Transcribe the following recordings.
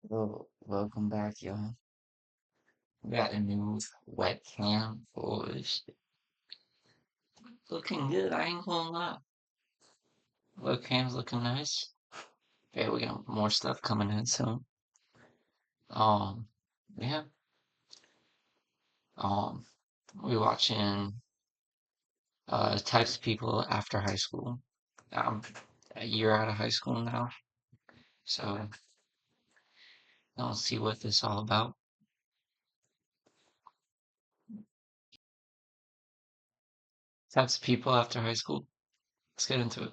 Well, welcome back, y'all. We got a new webcam for this. Looking good, I ain't gonna lie. Webcam's looking nice. Okay, we got more stuff coming in soon. Um, yeah. Um, we watching types of people after high school. I'm a year out of high school now, so I'll see what this all about. Types of people after high school. Let's get into it.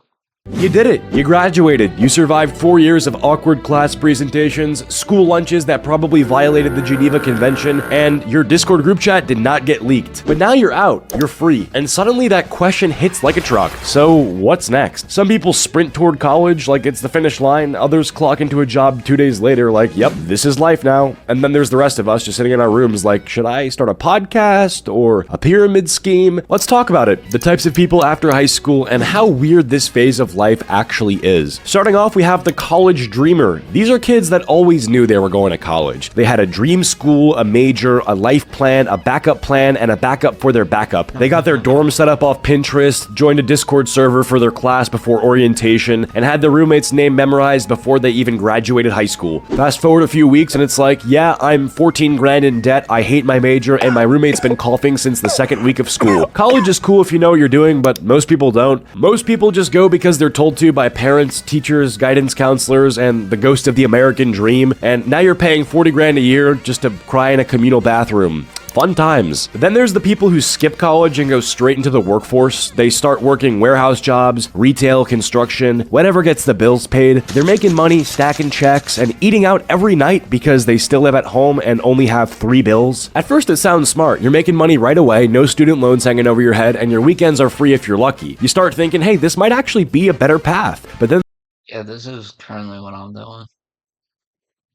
You did it! You graduated. You survived 4 years of awkward class presentations, school lunches that probably violated the Geneva Convention, and your Discord group chat did not get leaked. But now you're out, you're free, and suddenly that question hits like a truck. So, what's next? Some people sprint toward college like it's the finish line, others clock into a job 2 days later like, yep, this is life now. And then there's the rest of us just sitting in our rooms like, should I start a podcast or a pyramid scheme? Let's talk about it. The types of people after high school and how weird this phase of life actually is. Starting off, we have the college dreamer. These are kids that always knew they were going to college. They had a dream school, a major, a life plan, a backup plan, and a backup for their backup. They got their dorm set up off Pinterest, joined a Discord server for their class before orientation, and had their roommate's name memorized before they even graduated high school. Fast forward a few weeks and it's like, yeah, I'm 14 grand in debt, I hate my major, and my roommate's been coughing since the second week of school. College is cool if you know what you're doing, but most people don't. Most people just go because they're told to by parents, teachers, guidance counselors, and the ghost of the American dream, and now you're paying 40 grand a year just to cry in a communal bathroom. Fun times. Then there's the people who skip college and go straight into the workforce. They start working warehouse jobs, retail, construction, whatever gets the bills paid. They're making money, stacking checks, and eating out every night because they still live at home and only have 3 bills. At first it sounds smart. You're making money right away, no student loans hanging over your head, and your weekends are free if you're lucky. You start thinking, hey, this might actually be a better path. But then Yeah, this is currently what I'm doing.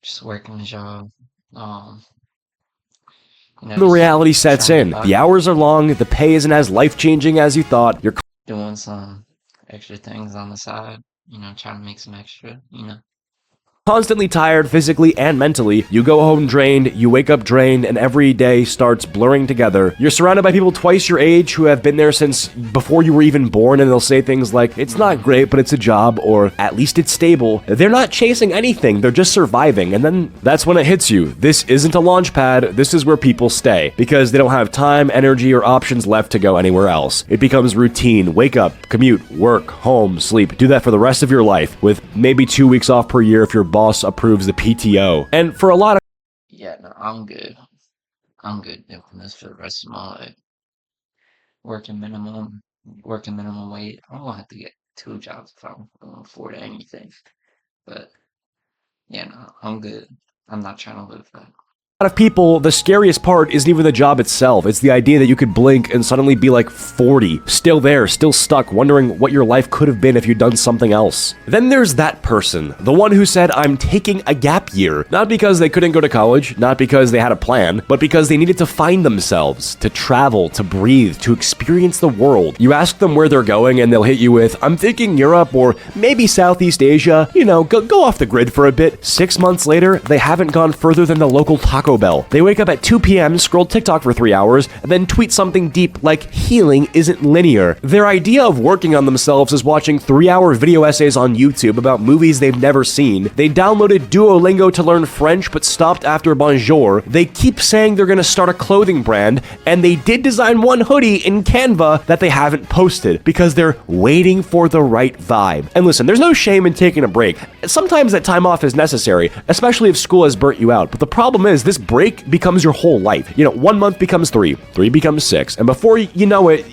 Just working a job. Um, the just reality sets trying to in. The hours are long, the pay isn't as life-changing as you thought. You're doing some extra things on the side, trying to make some extra. constantly tired physically and mentally. You go home drained, you wake up drained, and every day starts blurring together. You're surrounded by people twice your age who have been there since before you were even born, and they'll say things like, it's not great, but it's a job, or at least it's stable. They're not chasing anything, they're just surviving, and then that's when it hits you. This isn't a launch pad, this is where people stay, because they don't have time, energy, or options left to go anywhere else. It becomes routine. Wake up, commute, work, home, sleep. Do that for the rest of your life, with maybe 2 weeks off per year if your boss approves the PTO. And for a lot of Yeah, no, I'm good. I'm good doing this for the rest of my life. Working minimum, working minimum wage. I don't have to get 2 jobs if I'm going to afford anything. But yeah, no, I'm good. I'm not trying to live that. people, the scariest part isn't even the job itself. It's the idea that you could blink and suddenly be like 40, still there, still stuck, wondering what your life could have been if you'd done something else. Then there's that person, the one who said, I'm taking a gap year. Not because they couldn't go to college, not because they had a plan, but because they needed to find themselves, to travel, to breathe, to experience the world. You ask them where they're going and they'll hit you with, I'm thinking Europe or maybe Southeast Asia. Go off the grid for a bit. 6 months later, they haven't gone further than the local Taco Bell. They wake up at 2 p.m., scroll TikTok for 3 hours, and then tweet something deep like healing isn't linear. Their idea of working on themselves is watching 3-hour video essays on YouTube about movies they've never seen. They downloaded Duolingo to learn French but stopped after bonjour. They keep saying they're gonna start a clothing brand, and they did design one hoodie in Canva that they haven't posted because they're waiting for the right vibe. And listen, there's no shame in taking a break. Sometimes that time off is necessary, especially if school has burnt you out. But the problem is this break becomes your whole life. 1 month becomes 3 becomes 6, and before you know it,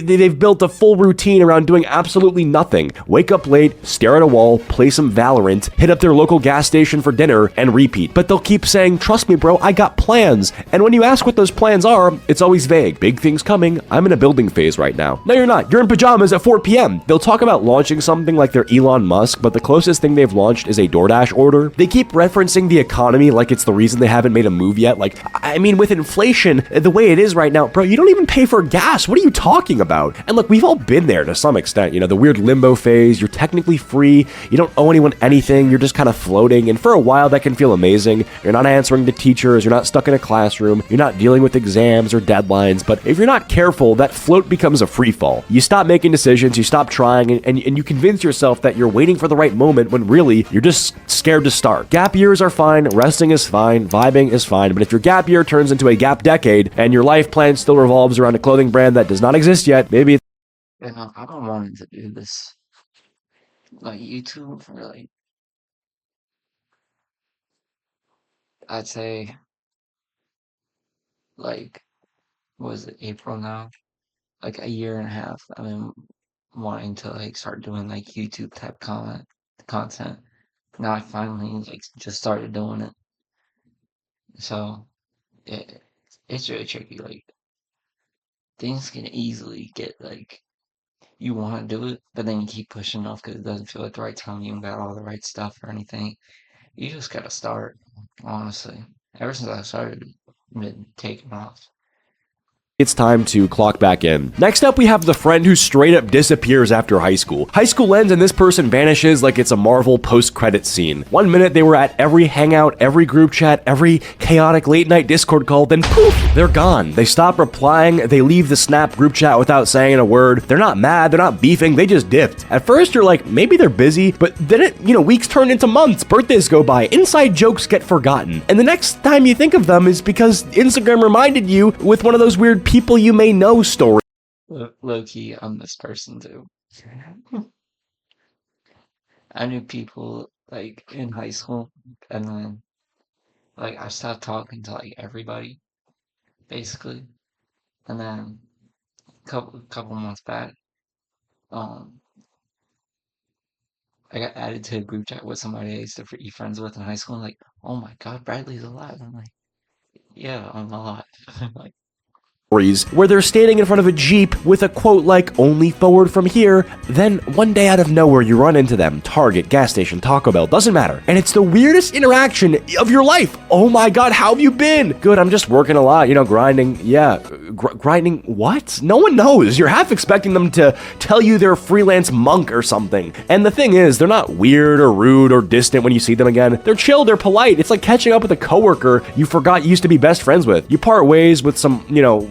they've built a full routine around doing absolutely nothing. Wake up late, stare at a wall, play some Valorant, hit up their local gas station for dinner, and repeat. But they'll keep saying, trust me bro, I got plans. And when you ask what those plans are, it's always vague. Big things coming, I'm in a building phase right now. No, you're not. You're in pajamas at 4 p.m. They'll talk about launching something like they're Elon Musk, but the closest thing they've launched is a DoorDash order. They keep referencing the economy like it's the reason they haven't made a to move yet. Like, I mean, with inflation the way it is right now, bro, you don't even pay for gas. What are you talking about? And look, we've all been there to some extent, you know, the weird limbo phase. You're technically free. You don't owe anyone anything. You're just kind of floating. And for a while, that can feel amazing. You're not answering to teachers. You're not stuck in a classroom. You're not dealing with exams or deadlines. But if you're not careful, that float becomes a free fall. You stop making decisions. You stop trying, and you convince yourself that you're waiting for the right moment when really you're just scared to start. Gap years are fine. Resting is fine. Vibing is fine. But if your gap year turns into a gap decade and your life plan still revolves around a clothing brand that does not exist yet, maybe it's You know, I've been wanting to do this, like YouTube for like, I'd say, like, was it April now? Like a year and a half. I've been wanting to like start doing like YouTube type content. Now I finally like just started doing it. So it it's really tricky. Like things can easily get like you want to do it, but then you keep pushing off because it doesn't feel like the right time. You don't got all the right stuff or anything. You just gotta start, honestly. Ever since I started, been taking off. time to clock back in. Next up, we have the friend who straight up disappears after high school. High school ends and this person vanishes like it's a Marvel post-credit scene. 1 minute they were at every hangout, every group chat, every chaotic late night Discord call, then poof, they're gone. They stop replying, they leave the Snap group chat without saying a word. They're not mad, they're not beefing, they just dipped. At first you're like, maybe they're busy, but then weeks turn into months, birthdays go by, inside jokes get forgotten. And the next time you think of them is because Instagram reminded you with one of those weird people you may know stories. Low key, I'm this person too. I knew people like in high school, and then like I stopped talking to like everybody, basically. And then couple months back, um, I got added to a group chat with somebody I used to be friends with in high school. And like, oh my God, Bradley's alive. I'm like, yeah, I'm alive. Like, where they're standing in front of a Jeep with a quote like, only forward from here. Then one day out of nowhere, you run into them. Target, gas station, Taco Bell, doesn't matter. And it's the weirdest interaction of your life. Oh my God, how have you been? Good, I'm just working a lot, grinding. Yeah, grinding what? No one knows. You're half expecting them to tell you they're a freelance monk or something. And the thing is, they're not weird or rude or distant when you see them again. They're chill, they're polite. It's like catching up with a coworker you forgot you used to be best friends with. You part ways with some,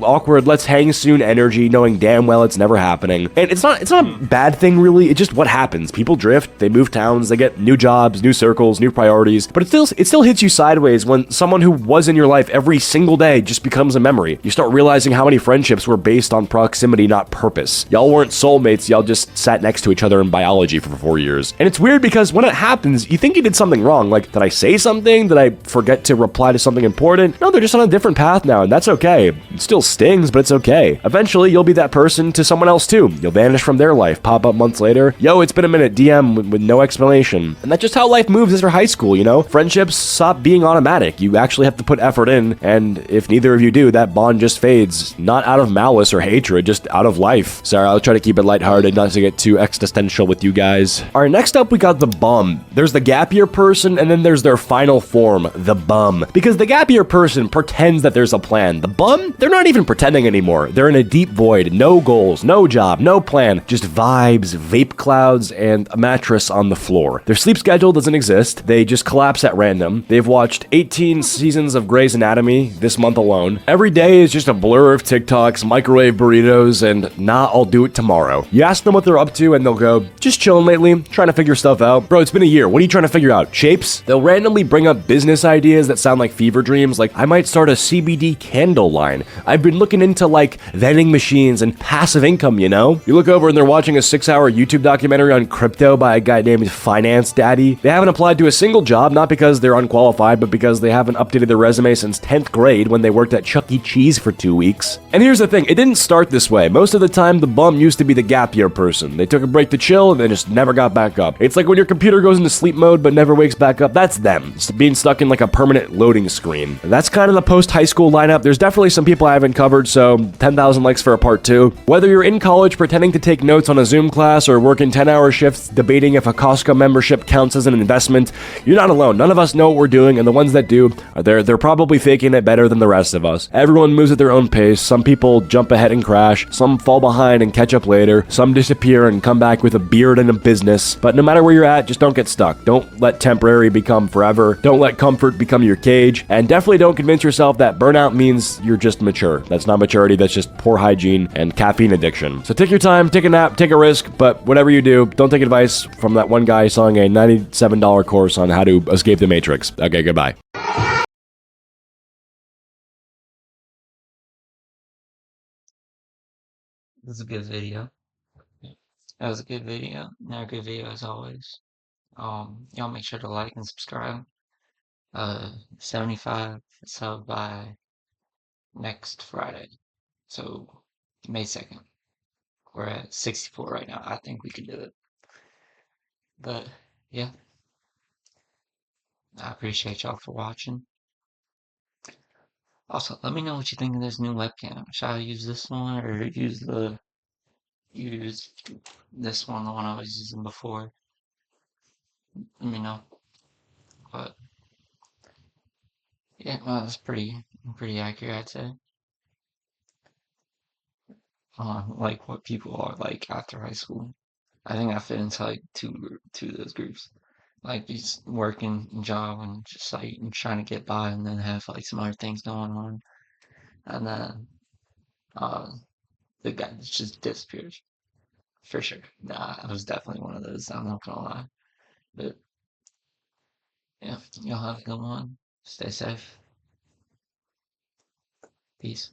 awkward let's hang soon energy, knowing damn well it's never happening. And it's not a bad thing really, it's just what happens. People drift, they move towns, they get new jobs, new circles, new priorities, but it still hits you sideways when someone who was in your life every single day just becomes a memory. You start realizing how many friendships were based on proximity, not purpose. Y'all weren't soulmates, y'all just sat next to each other in biology for 4 years. And it's weird because when it happens, you think you did something wrong. Like, did I say something? Did I forget to reply to something important? No, they're just on a different path now, and that's okay. It still stings, but it's okay. Eventually, you'll be that person to someone else too. You'll vanish from their life, pop up months later. Yo, it's been a minute, DM with no explanation. And that's just how life moves after high school, Friendships stop being automatic. You actually have to put effort in, and if neither of you do, that bond just fades. Not out of malice or hatred, just out of life. Sorry, I'll try to keep it lighthearted, not to get too existential with you guys. Alright, next up we got the bum. There's the gap year person, and then there's their final form, the bum. Because the gap year person pretends that there's a plan. The bum, they're not even pretending anymore. They're in a deep void, no goals, no job, no plan, just vibes, vape clouds, and a mattress on the floor. Their sleep schedule doesn't exist. They just collapse at random. They've watched 18 seasons of Grey's Anatomy this month alone. Every day is just a blur of TikToks, microwave burritos, and nah, I'll do it tomorrow. You ask them what they're up to, and they'll go, just chilling lately, trying to figure stuff out. Bro, it's been a year. What are you trying to figure out? Shapes? They'll randomly bring up business ideas that sound like fever dreams, like I might start a CBD candle line. I've been looking into like vending machines and passive income, You look over and they're watching a 6-hour YouTube documentary on crypto by a guy named Finance Daddy. They haven't applied to a single job, not because they're unqualified, but because they haven't updated their resume since 10th grade when they worked at Chuck E. Cheese for 2 weeks. And here's the thing, it didn't start this way. Most of the time, the bum used to be the gap year person. They took a break to chill and then just never got back up. It's like when your computer goes into sleep mode but never wakes back up, that's them. It's being stuck in like a permanent loading screen. And that's kind of the post-high school lineup. There's definitely some people I haven't come covered, so 10,000 likes for a part 2. Whether you're in college pretending to take notes on a Zoom class or working 10-hour shifts debating if a Costco membership counts as an investment, you're not alone. None of us know what we're doing, and the ones that do, they're probably faking it better than the rest of us. Everyone moves at their own pace. Some people jump ahead and crash. Some fall behind and catch up later. Some disappear and come back with a beard and a business. But no matter where you're at, just don't get stuck. Don't let temporary become forever. Don't let comfort become your cage. And definitely don't convince yourself that burnout means you're just mature. That's not maturity. That's just poor hygiene and caffeine addiction. So take your time, take a nap, take a risk, but whatever you do, don't take advice from that one guy selling a $97 course on how to escape the Matrix. Okay, goodbye. This is a good video. That was a good video. Another good video as always. Y'all make sure to like and subscribe. 75 sub by next Friday. So May 2nd. We're at 64 right now. I think we could do it. But yeah, I appreciate y'all for watching. Also, let me know what you think of this new webcam. Should I use this one or use this one, the one I was using before? Let me know. But yeah, well, that's pretty accurate, I'd say. Like what people are like after high school. I think I fit into like two of those groups. Like just working job and just like trying to get by and then have like some other things going on. And then uh the guy just disappears. For sure. Nah, I was definitely one of those, I'm not gonna lie. But yeah, y'all have a good one. Stay safe. Peace.